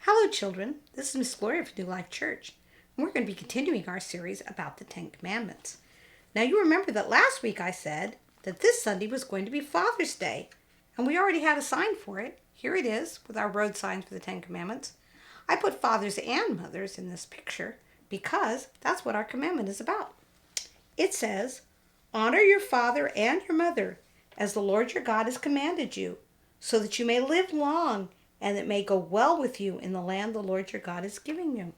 Hello, children. This is Miss Gloria from New Life Church, and we're going to be continuing our series about the Ten Commandments. Now, you remember that last week I said that this Sunday was going to be Father's Day, and we already had a sign for it. Here it is with our road signs for the Ten Commandments. I put fathers and mothers in this picture because that's what our commandment is about. It says, "Honor your father and your mother, as the Lord your God has commanded you, so that you may live long and it may go well with you in the land the Lord your God is giving you."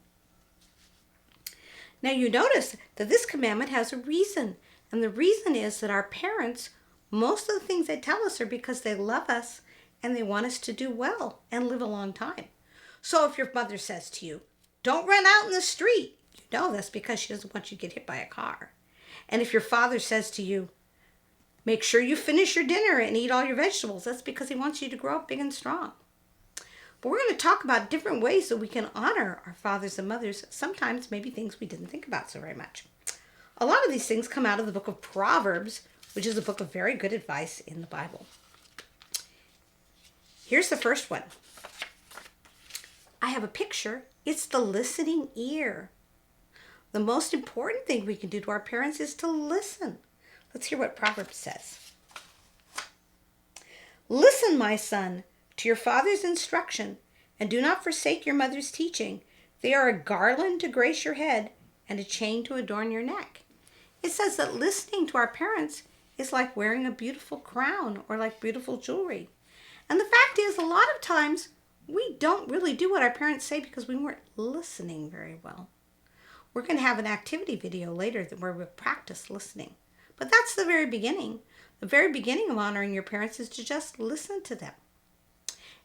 Now you notice that this commandment has a reason, and the reason is that our parents, most of the things they tell us are because they love us and they want us to do well and live a long time. So if your mother says to you, "Don't run out in the street," you know that's because she doesn't want you to get hit by a car. And if your father says to you, "Make sure you finish your dinner and eat all your vegetables," that's because he wants you to grow up big and strong. But we're going to talk about different ways that we can honor our fathers and mothers, sometimes maybe things we didn't think about so very much. A lot of these things come out of the book of Proverbs, which is a book of very good advice in the Bible. Here's the first one. I have a picture. It's the listening ear. The most important thing we can do to our parents is to listen. Let's hear what Proverbs says. "Listen, my son, to your father's instruction, and do not forsake your mother's teaching. They are a garland to grace your head and a chain to adorn your neck." It says that listening to our parents is like wearing a beautiful crown or like beautiful jewelry. And the fact is, a lot of times we don't really do what our parents say because we weren't listening very well. We're going to have an activity video later where we'll practice listening. But that's the very beginning. The very beginning of honoring your parents is to just listen to them.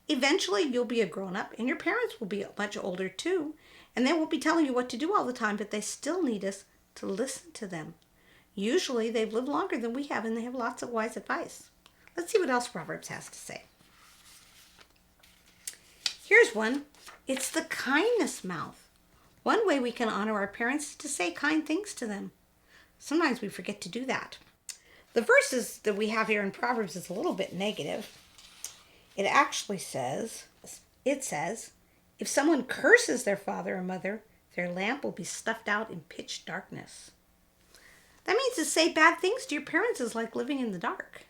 Eventually, you'll be a grown-up, and your parents will be much older too, and they won't be telling you what to do all the time, but they still need us to listen to them. Usually, they've lived longer than we have, and they have lots of wise advice. Let's see what else Proverbs has to say. Here's one. It's the kindness mouth. One way we can honor our parents is to say kind things to them. Sometimes we forget to do that. The verses that we have here in Proverbs is a little bit negative. It actually says, if someone curses their father or mother, their lamp will be snuffed out in pitch darkness. That means to say bad things to your parents is like living in the dark.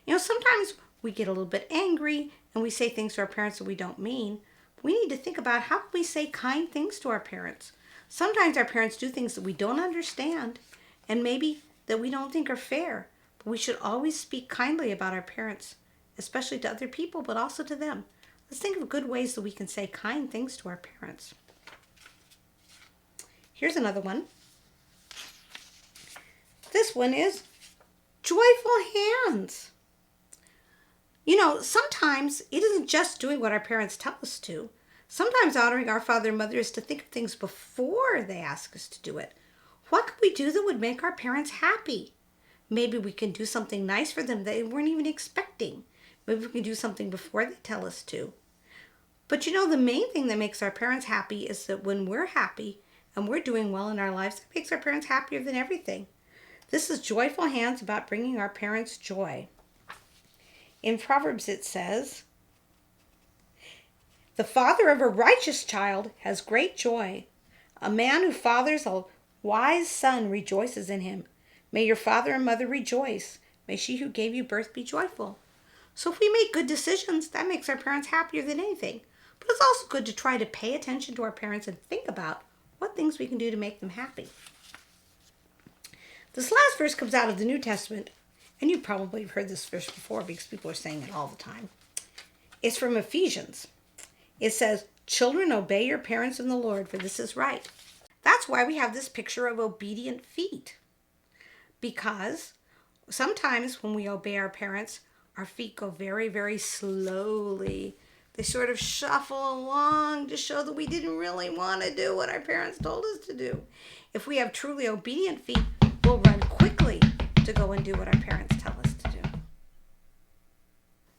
You know, sometimes we get a little bit angry and we say things to our parents that we don't mean. We need to think about how can we say kind things to our parents. Sometimes our parents do things that we don't understand and maybe that we don't think are fair. But we should always speak kindly about our parents, especially to other people, but also to them. Let's think of good ways that we can say kind things to our parents. Here's another one. This one is joyful hands. You know, sometimes it isn't just doing what our parents tell us to. Sometimes honoring our father and mother is to think of things before they ask us to do it. What could we do that would make our parents happy? Maybe we can do something nice for them they weren't even expecting. Maybe we can do something before they tell us to. But you know, the main thing that makes our parents happy is that when we're happy and we're doing well in our lives, it makes our parents happier than everything. This is Joyful Hands about bringing our parents joy. In Proverbs it says, "The father of a righteous child has great joy. A man who fathers a wise son rejoices in him. May your father and mother rejoice. May she who gave you birth be joyful." So if we make good decisions, that makes our parents happier than anything. But it's also good to try to pay attention to our parents and think about what things we can do to make them happy. This last verse comes out of the New Testament, and you probably have heard this verse before because people are saying it all the time. It's from Ephesians. It says, "Children, obey your parents in the Lord, for this is right." That's why we have this picture of obedient feet. Because sometimes when we obey our parents, our feet go very, very slowly. They sort of shuffle along to show that we didn't really want to do what our parents told us to do. If we have truly obedient feet, we'll run quickly to go and do what our parents tell us to do.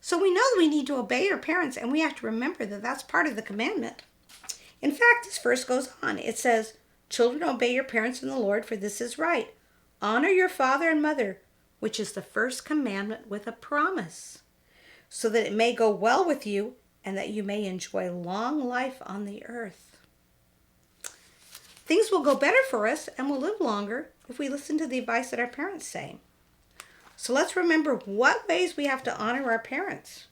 So we know that we need to obey our parents, and we have to remember that that's part of the commandment. In fact, this verse goes on. It says, "Children, obey your parents in the Lord, for this is right. Honor your father and mother, which is the first commandment with a promise, so that it may go well with you and that you may enjoy long life on the earth. Things will go better for us and we'll live longer if we listen to the advice that our parents say. So let's remember what ways we have to honor our parents.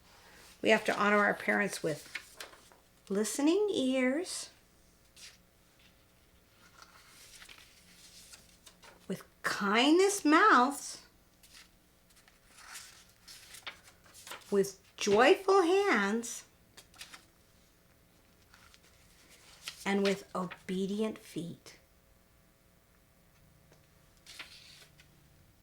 We have to honor our parents with listening ears, with kindness mouths, with joyful hands, and with obedient feet.